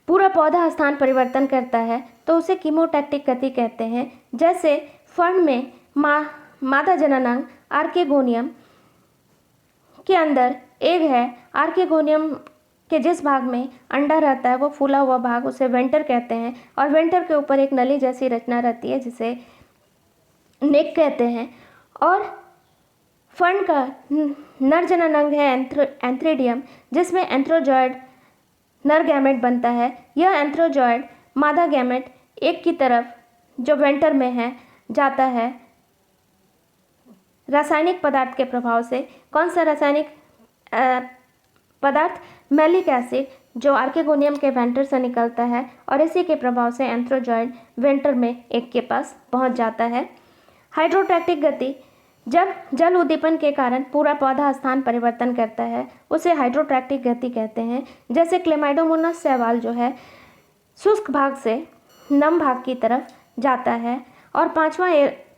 Speaker 1: पूरा पौधा स्थान परिवर्तन करता है तो उसे कीमोटैक्टिक गति कहते हैं। जैसे फर्न में मादा जननांग आर्किगोनियम के अंदर एग है। आर्किगोनियम के जिस भाग में अंडा रहता है वो फूला हुआ भाग, उसे वेंटर कहते हैं। और वेंटर के ऊपर एक नली जैसी रचना रहती है जिसे नेक कहते हैं। और फर्न का नर जननांग है एंथ्रीडियम, जिसमें एंथ्रोजॉइड नर गैमेट बनता है। यह एंथ्रोजॉइड मादा गैमेट एक की तरफ जो वेंटर में है जाता है रासायनिक पदार्थ के प्रभाव से। कौन सा रासायनिक पदार्थ? मैलिक एसिड, जो आर्किगोनियम के वेंटर से निकलता है और इसी के प्रभाव से एंथ्रोजॉइड वेंटर में एक के पास पहुंच जाता है। हाइड्रोटैक्टिक गति, जब जल उद्दीपन के कारण पूरा पौधा स्थान परिवर्तन करता है उसे हाइड्रोटैक्टिक गति कहते हैं। जैसे क्लेमाइडोमोनास शैवाल जो है शुष्क भाग से नम भाग की तरफ जाता है। और पांचवा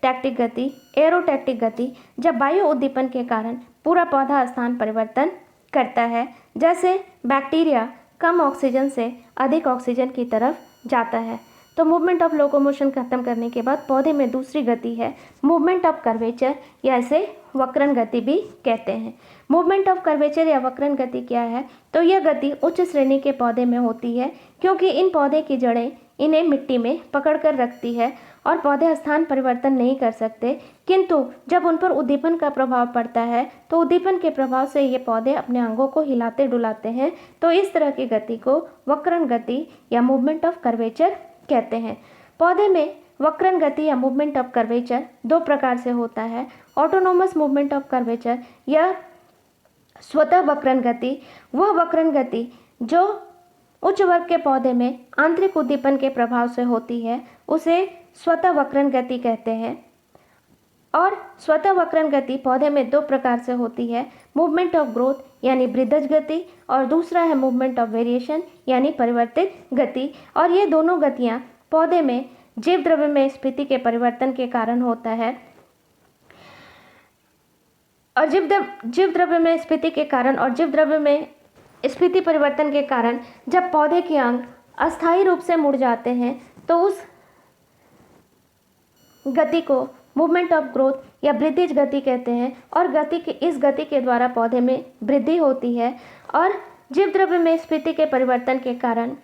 Speaker 1: टैक्टिक गति, एरोटैक्टिक गति, जब वायु उद्दीपन के कारण पूरा पौधा स्थान परिवर्तन करता है, जैसे बैक्टीरिया कम ऑक्सीजन से अधिक ऑक्सीजन की तरफ जाता है। तो मूवमेंट ऑफ लोकोमोशन खत्म करने के बाद पौधे में दूसरी गति है मूवमेंट ऑफ कर्वेचर, या इसे वक्रन गति भी कहते हैं। मूवमेंट ऑफ कर्वेचर या वक्रन गति क्या है? तो यह गति उच्च श्रेणी के पौधे में होती है, क्योंकि इन पौधे की जड़ें इन्हें मिट्टी में पकड़ कर रखती है और पौधे स्थान परिवर्तन नहीं कर सकते। किंतु जब उन पर उद्दीपन का प्रभाव पड़ता है तो उद्दीपन के प्रभाव से ये पौधे अपने अंगों को हिलाते डुलाते हैं। तो इस तरह की गति को वक्रन गति या मूवमेंट ऑफ कर्वेचर कहते हैं। पौधे में वक्रन गति या मूवमेंट ऑफ कर्वेचर दो प्रकार से होता है। ऑटोनोमस मूवमेंट ऑफ कर्वेचर या स्वतः वक्रन गति, वह वक्रन गति जो उच्च वर्ग के पौधे में आंतरिक उद्दीपन के प्रभाव से होती है, उसे स्वतः वक्रन गति कहते हैं। और स्वतः वक्रन गति पौधे में दो प्रकार से होती है, मूवमेंट ऑफ ग्रोथ यानी वृद्धज गति, और दूसरा है मूवमेंट ऑफ वेरिएशन यानी परिवर्तित गति। और ये दोनों गतियाँ पौधे में जीव द्रव्य में स्थिति के परिवर्तन के कारण होता है। और जीव द्रव्य में स्थिति के कारण और जीव द्रव्य में स्थिति परिवर्तन के कारण जब पौधे के अंग अस्थायी रूप से मुड़ जाते हैं तो उस गति को मूवमेंट ऑफ ग्रोथ या वृद्धिज गति कहते हैं। और इस गति के द्वारा पौधे में वृद्धि होती है। और जीव द्रव्य में स्थिति के परिवर्तन के कारण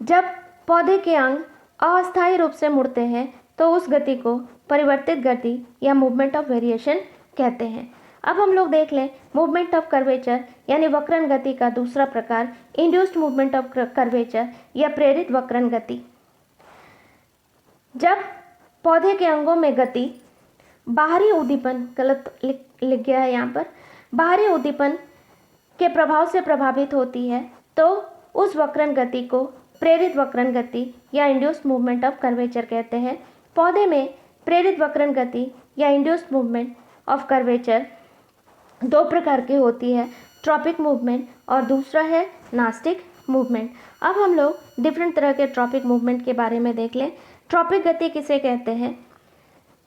Speaker 1: जब पौधे के अंग अस्थायी रूप से मुड़ते हैं तो उस गति को परिवर्तित गति या मूवमेंट ऑफ वेरिएशन कहते हैं। अब हम लोग देख लें मूवमेंट ऑफ कर्वेचर यानी वक्रन गति का दूसरा प्रकार, इंड्यूस्ड मूवमेंट ऑफ कर्वेचर या प्रेरित वक्रन गति। जब पौधे के अंगों में गति बाहरी उद्दीपन, गलत लिख गया है यहाँ पर, बाहरी उद्दीपन के प्रभाव से प्रभावित होती है तो उस वक्रन गति को प्रेरित वक्रन गति या इंड्यूस्ड मूवमेंट ऑफ कर्वेचर कहते हैं। पौधे में प्रेरित वक्रन गति या इंड्यूस्ड मूवमेंट ऑफ कर्वेचर दो प्रकार की होती है, ट्रॉपिक मूवमेंट और दूसरा है नास्टिक मूवमेंट। अब हम लोग डिफरेंट तरह के ट्रॉपिक मूवमेंट के बारे में देख लें। ट्रॉपिक गति किसे कहते हैं?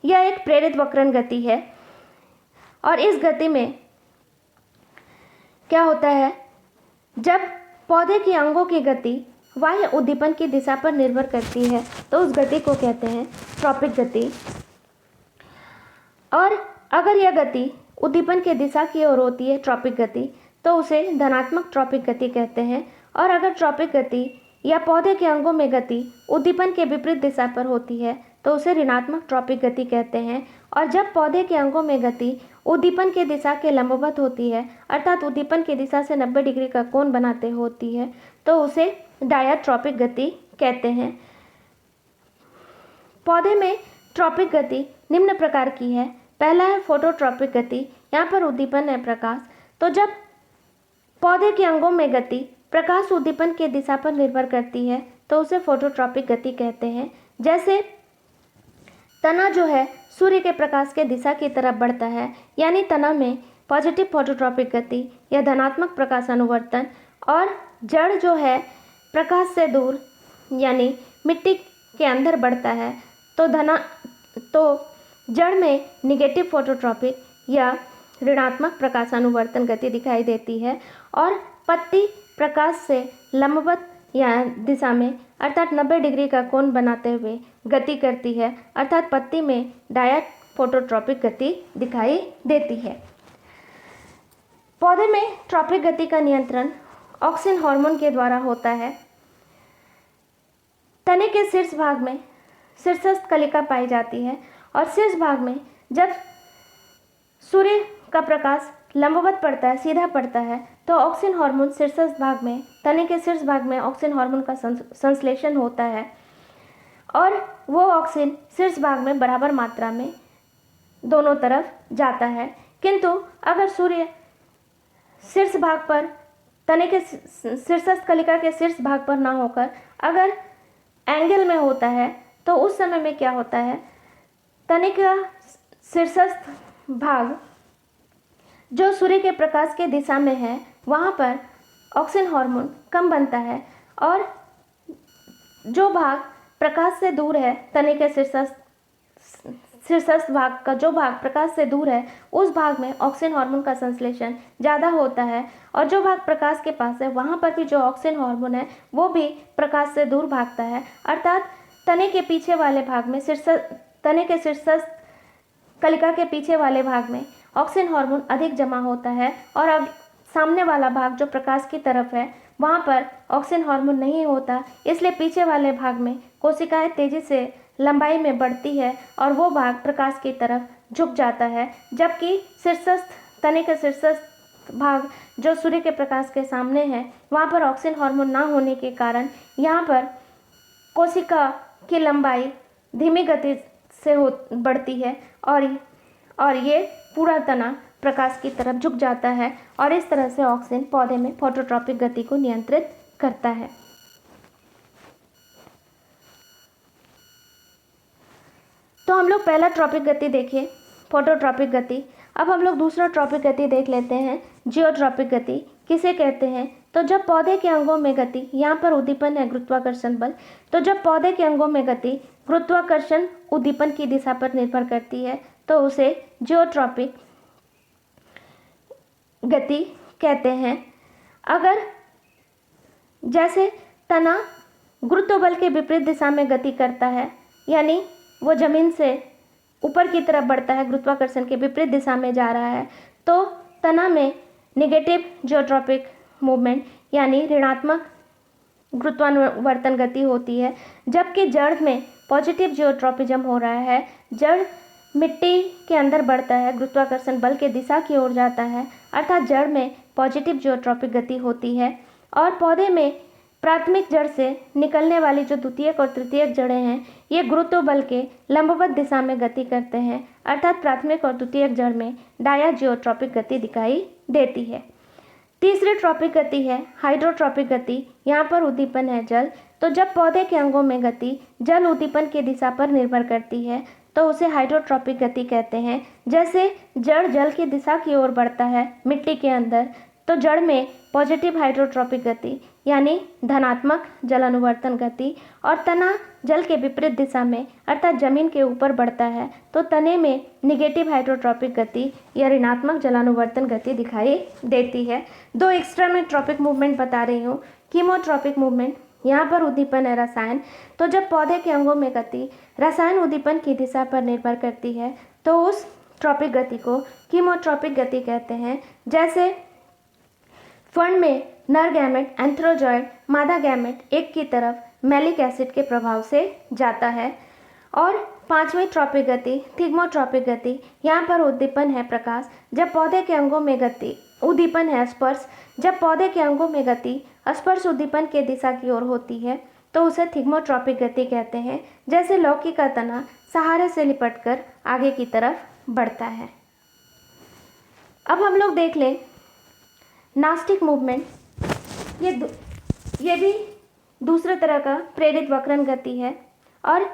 Speaker 1: यह एक प्रेरित वक्रन गति है। और इस गति में क्या होता है, जब पौधे के अंगों की गति बाह्य उद्दीपन की दिशा पर निर्भर करती है तो उस गति को कहते हैं ट्रॉपिक गति। और अगर यह गति उद्दीपन के दिशा की ओर होती है, ट्रॉपिक गति, तो उसे धनात्मक ट्रॉपिक गति कहते हैं। और अगर ट्रॉपिक गति या पौधे के अंगों में गति उद्दीपन के विपरीत दिशा पर होती है तो उसे ऋणात्मक ट्रॉपिक गति कहते हैं। और जब पौधे के अंगों में गति उद्दीपन के दिशा के लंबवत होती है, अर्थात उद्दीपन की दिशा से 90 डिग्री का कोण बनाते होती है, तो उसे डायाट्रॉपिक गति कहते हैं। पौधे में ट्रॉपिक गति निम्न प्रकार की है। पहला है फोटोट्रॉपिक गति, यहाँ पर उद्दीपन है प्रकाश। तो जब पौधे के अंगों में गति प्रकाश उद्दीपन के दिशा पर निर्भर करती है तो उसे फोटोट्रॉपिक गति कहते हैं। जैसे तना जो है सूर्य के प्रकाश के दिशा की तरफ बढ़ता है, यानी तना में पॉजिटिव फोटोट्रॉपिक गति या धनात्मक प्रकाश अनुवर्तन। और जड़ जो है प्रकाश से दूर यानी मिट्टी के अंदर बढ़ता है तो जड़ में निगेटिव फोटोट्रॉपिक या ऋणात्मक प्रकाशानुवर्तन गति दिखाई देती है। और पत्ती प्रकाश से लंबवत या दिशा में अर्थात 90 डिग्री का कोण बनाते हुए गति करती है, अर्थात पत्ती में डायट फोटोट्रॉपिक गति दिखाई देती है। पौधे में ट्रॉपिक गति का नियंत्रण ऑक्सिन हार्मोन के द्वारा होता है। तने के शीर्ष भाग में शीर्षस्थ कलिका पाई जाती है और शीर्ष भाग में जब सूर्य का प्रकाश लंबवत पड़ता है, सीधा पड़ता है, तो ऑक्सिन हार्मोन शीर्षस्थ भाग में, तने के शीर्ष भाग में ऑक्सिन हार्मोन का संश्लेषण होता है और वो ऑक्सिन शीर्ष भाग में बराबर मात्रा में दोनों तरफ जाता है। किंतु अगर सूर्य शीर्ष भाग पर, तने के शीर्षस्थ कलिका के शीर्ष भाग पर ना होकर अगर एंगल में होता है तो उस समय में क्या होता है, तने का शीर्षस्थ भाग जो सूर्य के प्रकाश के दिशा में है वहाँ पर ऑक्सिन हार्मोन कम बनता है और जो भाग प्रकाश से दूर है, तने के शीर्षस्थ भाग का जो भाग प्रकाश से दूर है उस भाग में ऑक्सिन हार्मोन का संश्लेषण ज़्यादा होता है, और जो भाग प्रकाश के पास है वहाँ पर भी जो ऑक्सिन हार्मोन है वो भी प्रकाश से दूर भागता है। अर्थात तने के पीछे वाले भाग में तने के शीर्षस्थ कलिका के पीछे वाले भाग में ऑक्सिन हार्मोन अधिक जमा होता है, और अब सामने वाला भाग जो प्रकाश की तरफ है वहाँ पर ऑक्सिन हार्मोन नहीं होता, इसलिए पीछे वाले भाग में कोशिकाएं तेजी से लंबाई में बढ़ती है और वो भाग प्रकाश की तरफ झुक जाता है, जबकि तने के शीर्षस्थ भाग जो सूर्य के प्रकाश के सामने है वहाँ पर ऑक्सिन हार्मोन ना होने के कारण यहाँ पर कोशिका की लंबाई धीमी गति से बढ़ती है और ये पूरा तना प्रकाश की तरफ झुक जाता है, और इस तरह से ऑक्सिन पौधे में फोटोट्रॉपिक गति को नियंत्रित करता है। तो हम लोग पहला ट्रॉपिक गति देखे, फोटोट्रॉपिक गति। अब हम लोग दूसरा ट्रॉपिक गति देख लेते हैं, जियोट्रॉपिक गति किसे कहते हैं। तो जब पौधे के अंगों में गति, यहाँ पर उद्दीपन है गुरुत्वाकर्षण बल, तो जब पौधे के अंगों में गति गुरुत्वाकर्षण उद्दीपन की दिशा पर निर्भर करती है तो उसे जियोट्रॉपिक गति कहते हैं। अगर जैसे तना गुरुत्व बल के विपरीत दिशा में गति करता है, यानी वो जमीन से ऊपर की तरफ बढ़ता है, गुरुत्वाकर्षण के विपरीत दिशा में जा रहा है, तो तना में निगेटिव जियोट्रॉपिक मूवमेंट यानी ऋणात्मक गुरुत्वानुवर्तन गति होती है, जबकि जड़ में पॉजिटिव जियोट्रॉपिज्म हो रहा है। जड़ मिट्टी के अंदर बढ़ता है, गुरुत्वाकर्षण बल के दिशा की ओर जाता है, अर्थात जड़ में पॉजिटिव जियोट्रॉपिक गति होती है। और पौधे में प्राथमिक जड़ से निकलने वाली जो द्वितीयक और तृतीयक जड़ें हैं ये गुरुत्व बल के लंबवत दिशा में गति करते हैं, अर्थात प्राथमिक और द्वितीयक जड़ में डाया जियोट्रॉपिक गति दिखाई देती है। तीसरी ट्रॉपिक गति है हाइड्रोट्रॉपिक गति। यहाँ पर उद्दीपन है जल, तो जब पौधे के अंगों में गति जल उद्दीपन की दिशा पर निर्भर करती है तो उसे हाइड्रोट्रॉपिक गति कहते हैं। जैसे जड़ जल की दिशा की ओर बढ़ता है मिट्टी के अंदर, तो जड़ में पॉजिटिव हाइड्रोट्रॉपिक गति यानी धनात्मक जल अनुवर्तन गति, और तना जल के विपरीत दिशा में अर्थात जमीन के ऊपर बढ़ता है तो तने में निगेटिव हाइड्रोट्रॉपिक गति या ऋणात्मक जलानुवर्तन गति दिखाई देती है। दो एक्स्ट्रा में ट्रॉपिक मूवमेंट बता रही हूँ। कीमोट्रॉपिक मूवमेंट, यहाँ पर उद्दीपन है रसायन, तो जब पौधे के अंगों में गति रसायन उद्दीपन की दिशा पर निर्भर करती है तो उस ट्रॉपिक गति को कीमोट्रॉपिक गति कहते हैं। जैसे फर्न में नर गैमेट एंथ्रोजॉइड मादा गैमेट एक की तरफ मैलिक एसिड के प्रभाव से जाता है। और पांचवी ट्रॉपिक गति थिग्मोट्रॉपिक गति, यहाँ पर उद्दीपन है प्रकाश। जब पौधे के अंगों में गति उद्दीपन है स्पर्श, जब पौधे के अंगों में गति स्पर्श उद्दीपन के दिशा की ओर होती है तो उसे थिग्मोट्रॉपिक गति कहते हैं। जैसे लौकी का तना सहारे से लिपटकर आगे की तरफ बढ़ता है। अब हम लोग देख लें नास्टिक मूवमेंट। ये भी दूसरे तरह का प्रेरित वक्रण गति है, और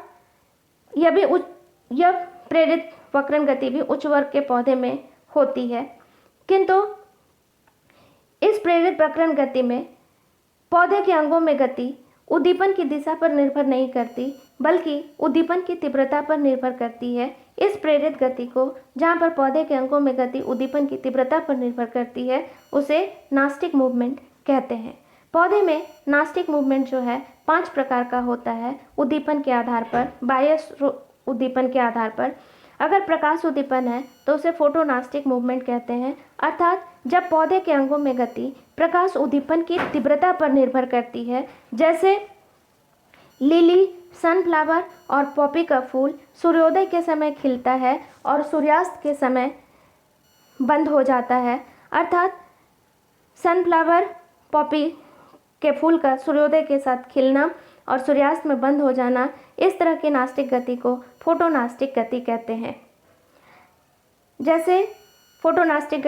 Speaker 1: यह प्रेरित वक्रण गति भी उच्च वर्ग के पौधे में होती है, किंतु इस प्रेरित वक्रण गति में पौधे के अंगों में गति उद्दीपन की दिशा पर निर्भर नहीं करती बल्कि उद्दीपन की तीव्रता पर निर्भर करती है। इस प्रेरित गति को, जहाँ पर पौधे के अंगों में गति उद्दीपन की तीव्रता पर निर्भर करती है, उसे नास्टिक मूवमेंट कहते हैं। पौधे में नास्टिक मूवमेंट जो है 5 प्रकार का होता है उद्दीपन के आधार पर, बाह्य उद्दीपन के आधार पर। अगर प्रकाश उद्दीपन है तो उसे फोटोनास्टिक मूवमेंट कहते हैं, अर्थात जब पौधे के अंगों में गति प्रकाश उद्दीपन की तीव्रता पर निर्भर करती है। जैसे लिली, सनफ्लावर और पॉपी का फूल सूर्योदय के समय खिलता है और सूर्यास्त के समय बंद हो जाता है, अर्थात सनफ्लावर पॉपी के फूल का सूर्योदय के साथ खिलना और सूर्यास्त में बंद हो जाना, इस तरह की नास्टिक गति को फोटोनास्टिक गति कहते हैं। जैसे फोटोनास्टिक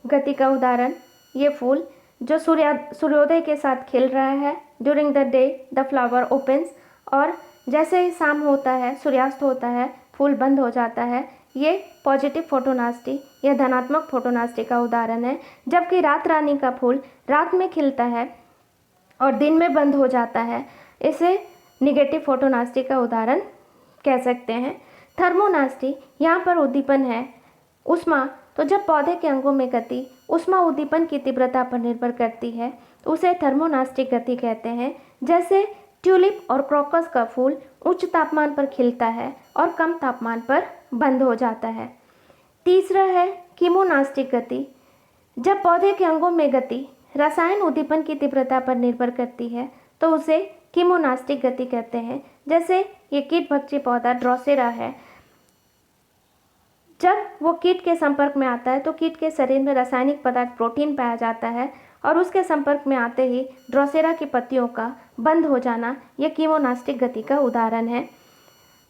Speaker 1: गति का उदाहरण ये फूल जो सूर्योदय के साथ खिल रहा है, during the day the flower opens, और जैसे ही शाम होता है, सूर्यास्त होता है, फूल बंद हो जाता है। ये पॉजिटिव फोटोनास्टी या धनात्मक फोटोनास्टी का उदाहरण है। जबकि रात रानी का फूल रात में खिलता है और दिन में बंद हो जाता है, इसे निगेटिव फोटोनास्टी का उदाहरण कह सकते हैं। थर्मोनास्टी, यहाँ पर उद्दीपन है ऊष्मा, तो जब पौधे के अंगों में गति ऊष्मा उद्दीपन की तीव्रता पर निर्भर करती है तो उसे थर्मोनास्टिक गति कहते हैं। जैसे ट्यूलिप और क्रोकस का फूल उच्च तापमान पर खिलता है और कम तापमान पर बंद हो जाता है। तीसरा है कीमोनास्टिक गति। जब पौधे के अंगों में गति रसायन उद्दीपन की तीव्रता पर निर्भर करती है तो उसे कीमोनास्टिक गति कहते हैं। जैसे ये कीटभक्षी पौधा ड्रोसेरा है, जब वो कीट के संपर्क में आता है तो कीट के शरीर में रासायनिक पदार्थ प्रोटीन पाया जाता है और उसके संपर्क में आते ही ड्रोसेरा की पत्तियों का बंद हो जाना यह कीमोनास्टिक गति का उदाहरण है।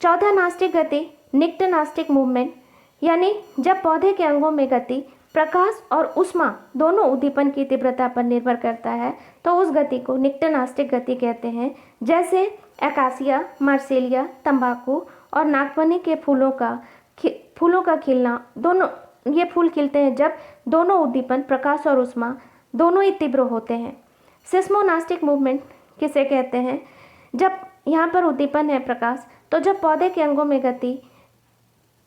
Speaker 1: चौथा नास्टिक गति निक्टनास्टिक मूवमेंट, यानी जब पौधे के अंगों में गति प्रकाश और ऊष्मा दोनों उद्दीपन की तीव्रता पर निर्भर करता है तो उस गति को निक्टनास्टिक गति कहते हैं। जैसे एकासिया, मार्सेलिया, तंबाकू और नागफनी के फूलों का खिलना, दोनों ये फूल खिलते हैं जब दोनों उद्दीपन प्रकाश और ऊष्मा दोनों ही तीव्र होते हैं। सिस्मोनास्टिक मूवमेंट किसे कहते हैं? जब यहाँ पर उद्दीपन है प्रकाश, तो जब पौधे के अंगों में गति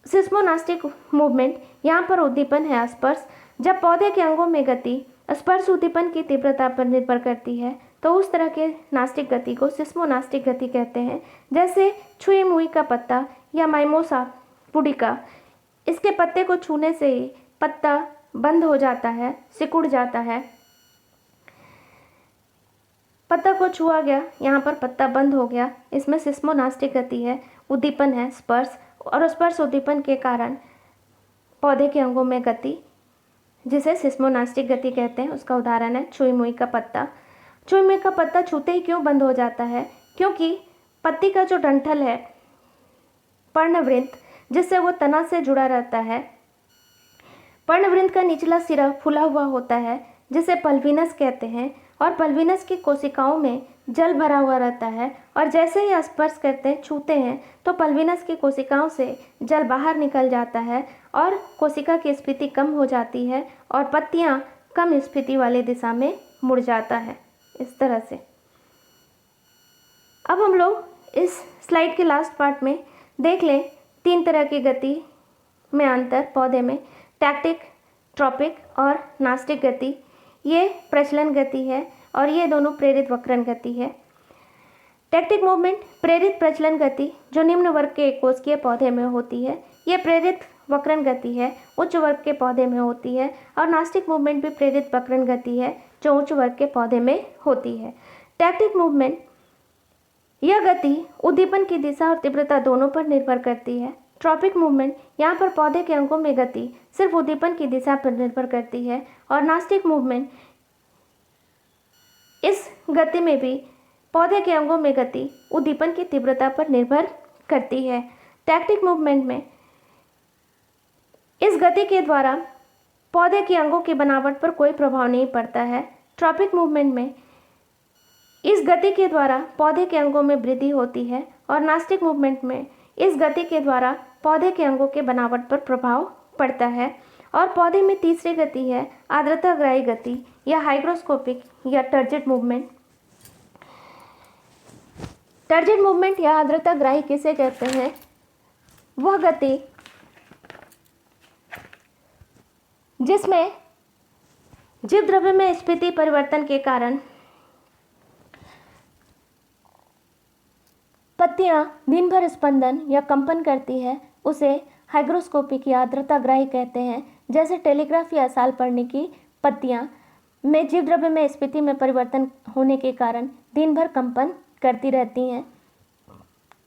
Speaker 1: सिस्मोनास्टिक मूवमेंट, यहाँ पर उद्दीपन है स्पर्श। जब पौधे के अंगों में गति स्पर्श उद्दीपन की तीव्रता पर निर्भर करती है तो उस तरह के नास्टिक गति को सिस्मोनास्टिक गति कहते हैं। जैसे छुई मुई का पत्ता या माइमोसा पुडिका, इसके पत्ते को छूने से ही पत्ता बंद हो जाता है, सिकुड़ जाता है। पत्ता को छुआ गया, यहाँ पर पत्ता बंद हो गया, इसमें सिस्मोनास्टिक गति है, उद्दीपन है स्पर्श, और स्पर्श उद्दीपन के कारण पौधे के अंगों में गति, जिसे सिस्मोनास्टिक गति कहते हैं, उसका उदाहरण है छुई मुई का पत्ता। छुई मुई का पत्ता छूते ही क्यों बंद हो जाता है? क्योंकि पत्ती का जो डंठल है, पर्णवृंत, जिससे वो तना से जुड़ा रहता है, पर्णवृंत का निचला सिरा फूला हुआ होता है जिसे पल्विनस कहते हैं, और पल्विनस की कोशिकाओं में जल भरा हुआ रहता है, और जैसे ही स्पर्श करते हैं, छूते हैं, तो पल्विनस की कोशिकाओं से जल बाहर निकल जाता है और कोशिका की स्फीति कम हो जाती है और पत्तियां कम स्फीति वाली दिशा में मुड़ जाता है। इस तरह से अब हम लोग इस स्लाइड के लास्ट पार्ट में देख लें 3 तरह की गति में अंतर पौधे में, टैक्टिक, ट्रॉपिक और नास्टिक गति। ये प्रचलन गति है और ये दोनों प्रेरित वक्रण गति है। टैक्टिक मूवमेंट प्रेरित प्रचलन गति जो निम्न वर्ग के कोशिकीय पौधे में होती है, ये प्रेरित वक्रण गति है, उच्च वर्ग के पौधे में होती है। और नास्टिक मूवमेंट भी प्रेरित वक्रण गति है जो उच्च वर्ग के पौधे में होती है। टैक्टिक मूवमेंट, यह गति उद्दीपन की दिशा और तीव्रता दोनों पर निर्भर करती है। ट्रॉपिक मूवमेंट, यहाँ पर पौधे के अंगों में गति सिर्फ उद्दीपन की दिशा पर निर्भर करती है। और नास्टिक मूवमेंट, इस गति में भी पौधे के अंगों में गति उद्दीपन की तीव्रता पर निर्भर करती है। टैक्टिक मूवमेंट में इस गति के द्वारा पौधे के अंगों की बनावट पर कोई प्रभाव नहीं पड़ता है। ट्रॉपिक मूवमेंट में इस गति के द्वारा पौधे के अंगों में वृद्धि होती है, और नास्टिक मूवमेंट में इस गति के द्वारा पौधे के अंगों के बनावट पर प्रभाव पड़ता है। और पौधे में तीसरी गति है आर्द्रताग्राही गति या हाइग्रोस्कोपिक या टर्जिड मूवमेंट। टर्जिड मूवमेंट या आर्द्रताग्राही किसे कहते हैं? वह गति जिसमें जीव द्रव्य में स्फीति परिवर्तन के कारण पत्तियां दिन भर स्पंदन या कंपन करती है, उसे हाइग्रोस्कोपिक या आर्द्रताग्राही कहते हैं। जैसे टेलीग्राफ या साल पढ़ने की पत्तियां में जीव द्रव्य में स्फीति में परिवर्तन होने के कारण दिन भर कंपन करती रहती हैं।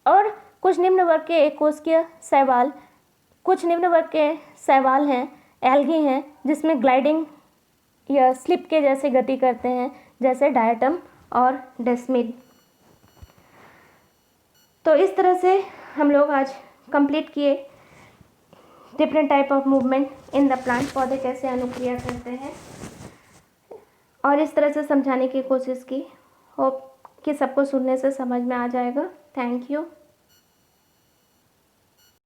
Speaker 1: और कुछ निम्न वर्ग के एकोशिकीय शैवाल, कुछ निम्न वर्ग के शैवाल हैं, एल्गी हैं, जिसमें ग्लाइडिंग या स्लिप के जैसे गति करते हैं, जैसे डायटम और डेस्मिड। तो इस तरह से हम लोग आज कंप्लीट किए different type of movement in the plant, पौधे कैसे अनुक्रिया करते हैं, और इस तरह से समझाने की कोशिश की। होप कि सबको सुनने से समझ में आ जाएगा। Thank you.